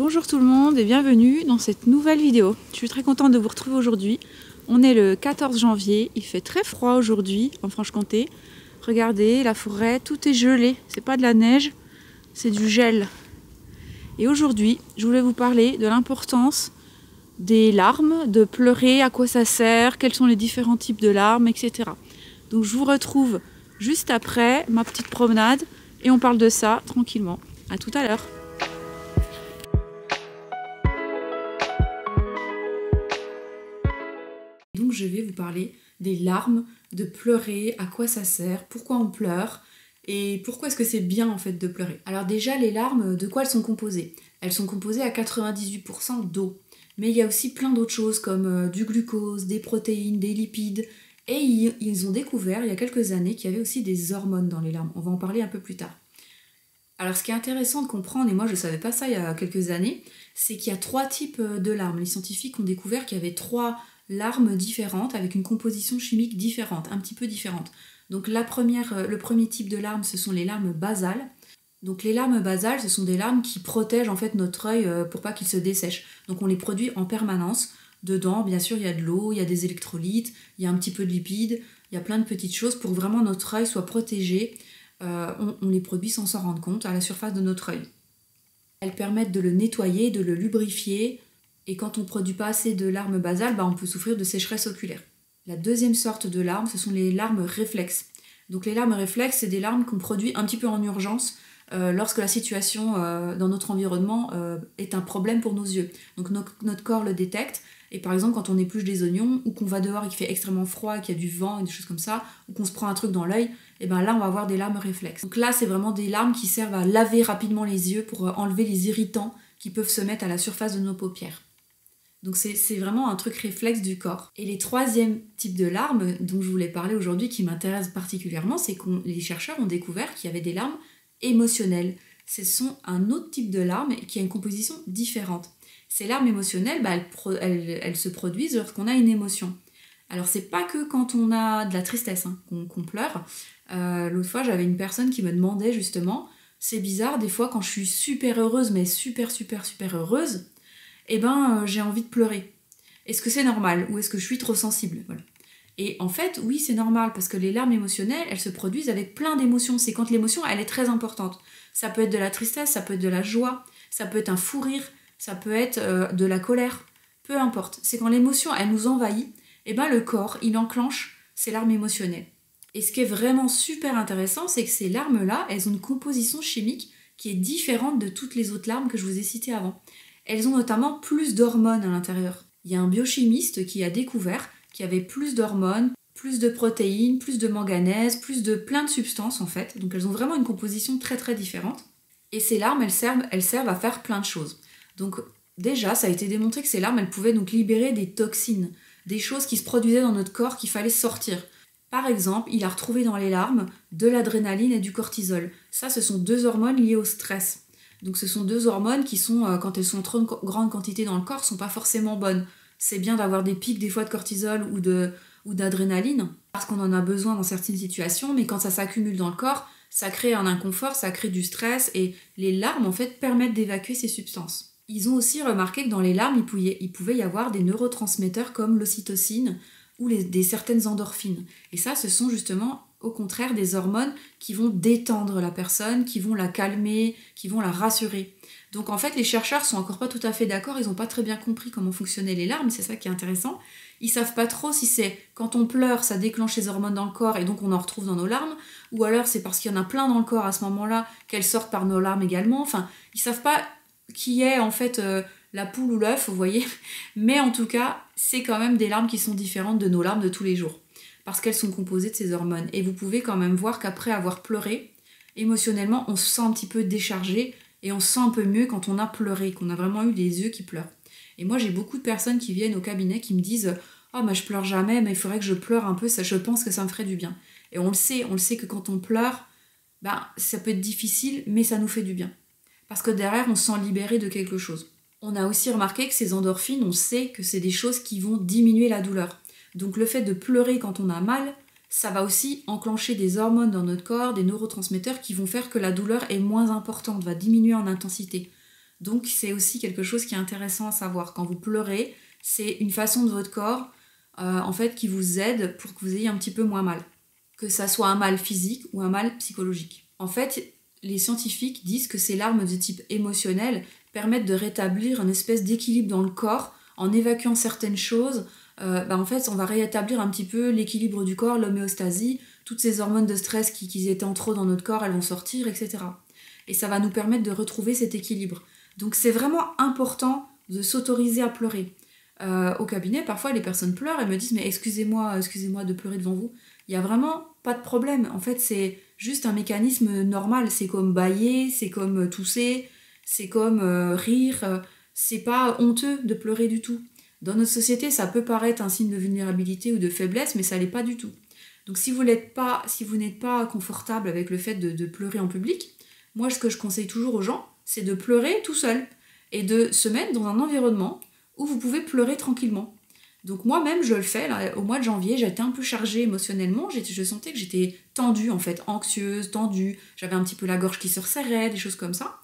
Bonjour tout le monde et bienvenue dans cette nouvelle vidéo. Je suis très contente de vous retrouver aujourd'hui. On est le 14 janvier, il fait très froid aujourd'hui en Franche-Comté. Regardez, la forêt, tout est gelé, c'est pas de la neige, c'est du gel. Et aujourd'hui, je voulais vous parler de l'importance des larmes, de pleurer, à quoi ça sert, quels sont les différents types de larmes, etc. Donc je vous retrouve juste après ma petite promenade et on parle de ça tranquillement. À tout à l'heure. Donc je vais vous parler des larmes, de pleurer, à quoi ça sert, pourquoi on pleure et pourquoi est-ce que c'est bien en fait de pleurer. Alors déjà les larmes, de quoi elles sont composées? Elles sont composées à 98% d'eau. Mais il y a aussi plein d'autres choses comme du glucose, des protéines, des lipides. Et ils ont découvert il y a quelques années qu'il y avait aussi des hormones dans les larmes. On va en parler un peu plus tard. Alors ce qui est intéressant de comprendre, et moi je ne savais pas ça il y a quelques années, c'est qu'il y a 3 types de larmes. Les scientifiques ont découvert qu'il y avait 3 larmes différentes avec une composition chimique différente, un petit peu différente. Donc le premier type de larmes, ce sont les larmes basales. Donc les larmes basales, ce sont des larmes qui protègent en fait notre œil pour pas qu'il se dessèche. Donc on les produit en permanence. Dedans, bien sûr, il y a de l'eau, il y a des électrolytes, il y a un petit peu de lipides, il y a plein de petites choses pour que vraiment notre œil soit protégé. On les produit sans s'en rendre compte à la surface de notre œil. Elles permettent de le nettoyer, de le lubrifier. Et quand on ne produit pas assez de larmes basales, on peut souffrir de sécheresse oculaire. La deuxième sorte de larmes, ce sont les larmes réflexes. Donc les larmes réflexes, c'est des larmes qu'on produit un petit peu en urgence lorsque la situation dans notre environnement est un problème pour nos yeux. Donc notre corps le détecte, et par exemple quand on épluche des oignons, ou qu'on va dehors et qu'il fait extrêmement froid, qu'il y a du vent et des choses comme ça, ou qu'on se prend un truc dans l'œil, et là on va avoir des larmes réflexes. Donc là c'est vraiment des larmes qui servent à laver rapidement les yeux pour enlever les irritants qui peuvent se mettre à la surface de nos paupières. Donc c'est vraiment un truc réflexe du corps. Et les troisièmes types de larmes dont je voulais parler aujourd'hui, qui m'intéressent particulièrement, c'est que les chercheurs ont découvert qu'il y avait des larmes émotionnelles. Ce sont un autre type de larmes qui a une composition différente. Ces larmes émotionnelles, elles se produisent lorsqu'on a une émotion. Alors c'est pas que quand on a de la tristesse qu'on pleure. L'autre fois j'avais une personne qui me demandait justement, c'est bizarre, des fois quand je suis super heureuse, mais super heureuse, j'ai envie de pleurer. Est-ce que c'est normal ou est-ce que je suis trop sensible? Voilà. Et en fait, oui, c'est normal parce que les larmes émotionnelles, elles se produisent avec plein d'émotions. C'est quand l'émotion, elle est très importante. Ça peut être de la tristesse, ça peut être de la joie, ça peut être un fou rire, ça peut être de la colère, peu importe. C'est quand l'émotion, elle nous envahit, le corps, il enclenche ces larmes émotionnelles. Et ce qui est vraiment super intéressant, c'est que ces larmes-là, elles ont une composition chimique qui est différente de toutes les autres larmes que je vous ai citées avant. Elles ont notamment plus d'hormones à l'intérieur. Il y a un biochimiste qui a découvert qu'il y avait plus d'hormones, plus de protéines, plus de manganèse, plus de plein de substances en fait. Donc elles ont vraiment une composition très très différente. Et ces larmes, elles servent à faire plein de choses. Donc déjà, ça a été démontré que ces larmes, elles pouvaient donc libérer des toxines, des choses qui se produisaient dans notre corps qu'il fallait sortir. Par exemple, il a retrouvé dans les larmes de l'adrénaline et du cortisol. Ça, ce sont 2 hormones liées au stress. Donc ce sont 2 hormones qui sont, quand elles sont en trop grande quantité dans le corps, sont pas forcément bonnes. C'est bien d'avoir des pics des fois de cortisol ou d'adrénaline, parce qu'on en a besoin dans certaines situations, mais quand ça s'accumule dans le corps, ça crée un inconfort, ça crée du stress, et les larmes en fait permettent d'évacuer ces substances. Ils ont aussi remarqué que dans les larmes, il pouvait y avoir des neurotransmetteurs comme l'ocytocine ou certaines endorphines. Et ça, ce sont justement au contraire des hormones qui vont détendre la personne, qui vont la calmer, qui vont la rassurer. Donc en fait, les chercheurs sont encore pas tout à fait d'accord, ils n'ont pas très bien compris comment fonctionnaient les larmes, c'est ça qui est intéressant. Ils savent pas trop si c'est quand on pleure, ça déclenche les hormones dans le corps et donc on en retrouve dans nos larmes, ou alors c'est parce qu'il y en a plein dans le corps à ce moment-là qu'elles sortent par nos larmes également. Enfin, ils savent pas qui est en fait la poule ou l'œuf, vous voyez. Mais en tout cas, c'est quand même des larmes qui sont différentes de nos larmes de tous les jours, parce qu'elles sont composées de ces hormones. Et vous pouvez quand même voir qu'après avoir pleuré, émotionnellement, on se sent un petit peu déchargé et on se sent un peu mieux quand on a pleuré, qu'on a vraiment eu des yeux qui pleurent. Et moi, j'ai beaucoup de personnes qui viennent au cabinet qui me disent « Oh, je pleure jamais, mais il faudrait que je pleure un peu, ça, je pense que ça me ferait du bien. » Et on le sait que quand on pleure, ça peut être difficile, mais ça nous fait du bien. Parce que derrière, on se sent libéré de quelque chose. On a aussi remarqué que ces endorphines, on sait que c'est des choses qui vont diminuer la douleur. Donc le fait de pleurer quand on a mal, ça va aussi enclencher des hormones dans notre corps, des neurotransmetteurs qui vont faire que la douleur est moins importante, va diminuer en intensité. Donc c'est aussi quelque chose qui est intéressant à savoir. Quand vous pleurez, c'est une façon de votre corps en fait qui vous aide pour que vous ayez un petit peu moins mal. Que ça soit un mal physique ou un mal psychologique. En fait, les scientifiques disent que ces larmes de type émotionnel permettent de rétablir une espèce d'équilibre dans le corps en évacuant certaines choses. En fait, on va rétablir un petit peu l'équilibre du corps, l'homéostasie, toutes ces hormones de stress qui étaient en trop dans notre corps, elles vont sortir, etc. Et ça va nous permettre de retrouver cet équilibre. Donc c'est vraiment important de s'autoriser à pleurer. Au cabinet, parfois les personnes pleurent et me disent « mais excusez-moi de pleurer devant vous ». Il n'y a vraiment pas de problème. En fait, c'est juste un mécanisme normal. C'est comme bâiller, c'est comme tousser, c'est comme rire. C'est pas honteux de pleurer du tout. Dans notre société, ça peut paraître un signe de vulnérabilité ou de faiblesse, mais ça l'est pas du tout. Donc si vous n'êtes pas confortable avec le fait de pleurer en public, moi ce que je conseille toujours aux gens, c'est de pleurer tout seul et de se mettre dans un environnement où vous pouvez pleurer tranquillement. Donc moi-même je le fais, là, au mois de janvier, j'étais un peu chargée émotionnellement, je sentais que j'étais tendue en fait, anxieuse, tendue, j'avais un petit peu la gorge qui se resserrait, des choses comme ça.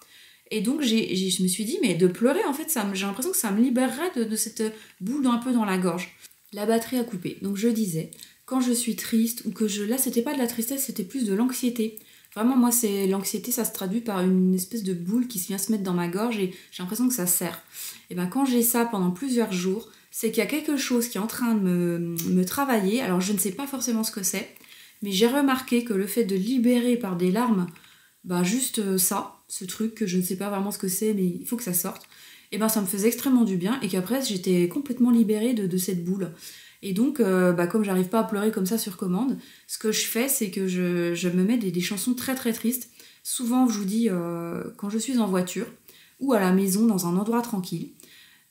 Et donc je me suis dit, mais de pleurer en fait, j'ai l'impression que ça me libérerait de cette boule un peu dans la gorge. La batterie a coupé, donc je disais, quand je suis triste, ou que là c'était pas de la tristesse, c'était plus de l'anxiété. Vraiment moi c'est l'anxiété, ça se traduit par une espèce de boule qui vient se mettre dans ma gorge et j'ai l'impression que ça serre. Et bien quand j'ai ça pendant plusieurs jours, c'est qu'il y a quelque chose qui est en train de me travailler. Alors je ne sais pas forcément ce que c'est, mais j'ai remarqué que le fait de libérer par des larmes, juste ça, ce truc que je ne sais pas vraiment ce que c'est, mais il faut que ça sorte, et ça me faisait extrêmement du bien et qu'après j'étais complètement libérée de cette boule. Et donc comme j'arrive pas à pleurer comme ça sur commande, ce que je fais c'est que je me mets des chansons très très tristes. Souvent je vous dis quand je suis en voiture ou à la maison dans un endroit tranquille.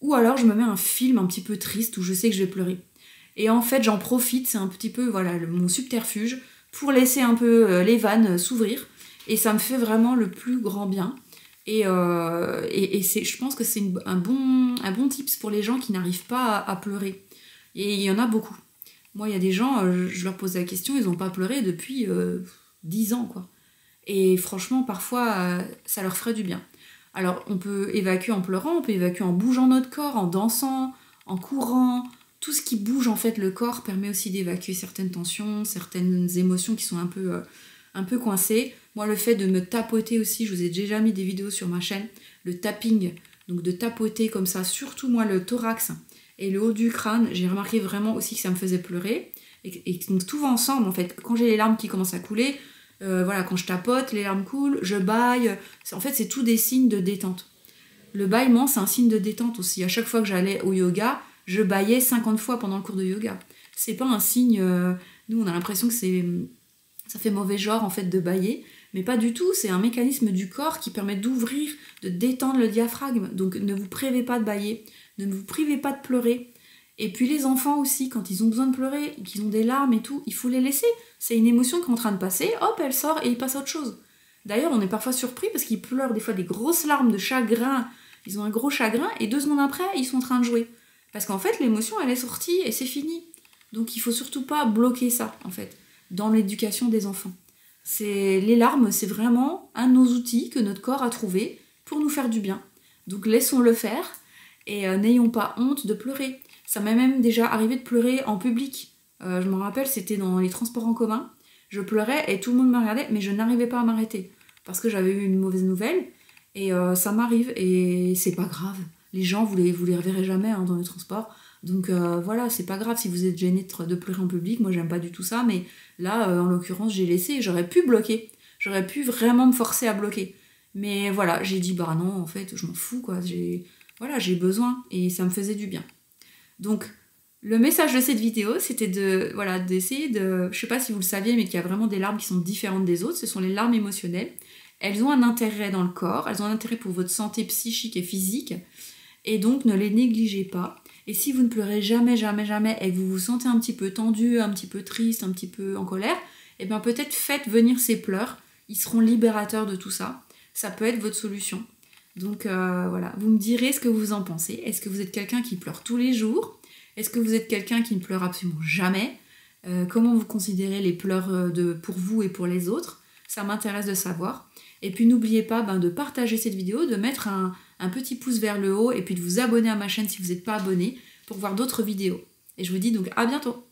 Ou alors je me mets un film un petit peu triste où je sais que je vais pleurer. Et en fait j'en profite, c'est un petit peu mon subterfuge pour laisser un peu les vannes s'ouvrir. Et ça me fait vraiment le plus grand bien. Et je pense que c'est un bon tips pour les gens qui n'arrivent pas à pleurer. Et il y en a beaucoup. Moi il y a des gens, je leur pose la question, ils n'ont pas pleuré depuis 10 ans quoi. Et franchement parfois ça leur ferait du bien. Alors, on peut évacuer en pleurant, on peut évacuer en bougeant notre corps, en dansant, en courant. Tout ce qui bouge, en fait, le corps permet aussi d'évacuer certaines tensions, certaines émotions qui sont un peu coincées. Moi, le fait de me tapoter aussi, je vous ai déjà mis des vidéos sur ma chaîne, le tapping, donc de tapoter comme ça, surtout moi, le thorax et le haut du crâne, j'ai remarqué vraiment aussi que ça me faisait pleurer. Et donc, tout va ensemble, en fait. Quand j'ai les larmes qui commencent à couler, quand je tapote, les larmes coulent, je bâille. En fait, c'est tout des signes de détente. Le bâillement, c'est un signe de détente aussi. À chaque fois que j'allais au yoga, je bâillais 50 fois pendant le cours de yoga. C'est pas un signe... nous, on a l'impression que ça fait mauvais genre, en fait, de bâiller. Mais pas du tout. C'est un mécanisme du corps qui permet d'ouvrir, de détendre le diaphragme. Donc, ne vous privez pas de bâiller. Ne vous privez pas de pleurer. Et puis les enfants aussi, quand ils ont besoin de pleurer, qu'ils ont des larmes et tout, il faut les laisser. C'est une émotion qui est en train de passer, hop, elle sort et ils passent à autre chose. D'ailleurs, on est parfois surpris parce qu'ils pleurent des fois des grosses larmes de chagrin. Ils ont un gros chagrin et 2 secondes après, ils sont en train de jouer. Parce qu'en fait, l'émotion, elle est sortie et c'est fini. Donc il faut surtout pas bloquer ça, en fait, dans l'éducation des enfants. Les larmes, c'est vraiment un de nos outils que notre corps a trouvé pour nous faire du bien. Donc laissons-le faire et n'ayons pas honte de pleurer. Ça m'est même déjà arrivé de pleurer en public. Je me rappelle, c'était dans les transports en commun. Je pleurais et tout le monde me regardait, mais je n'arrivais pas à m'arrêter. Parce que j'avais eu une mauvaise nouvelle. Et ça m'arrive, et c'est pas grave. Les gens, vous les reverrez jamais dans les transports. Donc voilà, c'est pas grave si vous êtes gêné de pleurer en public. Moi, j'aime pas du tout ça. Mais là, en l'occurrence, j'ai laissé. J'aurais pu bloquer. J'aurais pu vraiment me forcer à bloquer. Mais voilà, j'ai dit, bah non, en fait, je m'en fous, quoi. J'ai besoin. Et ça me faisait du bien. Donc, le message de cette vidéo, c'était d'essayer de... Je sais pas si vous le saviez, mais qu'il y a vraiment des larmes qui sont différentes des autres. Ce sont les larmes émotionnelles. Elles ont un intérêt dans le corps, elles ont un intérêt pour votre santé psychique et physique. Et donc, ne les négligez pas. Et si vous ne pleurez jamais, jamais, jamais, et que vous vous sentez un petit peu tendu, un petit peu triste, un petit peu en colère, eh bien peut-être faites venir ces pleurs. Ils seront libérateurs de tout ça. Ça peut être votre solution. Donc voilà, vous me direz ce que vous en pensez. Est-ce que vous êtes quelqu'un qui pleure tous les jours ? Est-ce que vous êtes quelqu'un qui ne pleure absolument jamais ? Comment vous considérez les pleurs pour vous et pour les autres ? Ça m'intéresse de savoir. Et puis n'oubliez pas de partager cette vidéo, de mettre un petit pouce vers le haut et puis de vous abonner à ma chaîne si vous n'êtes pas abonné pour voir d'autres vidéos. Et je vous dis donc à bientôt.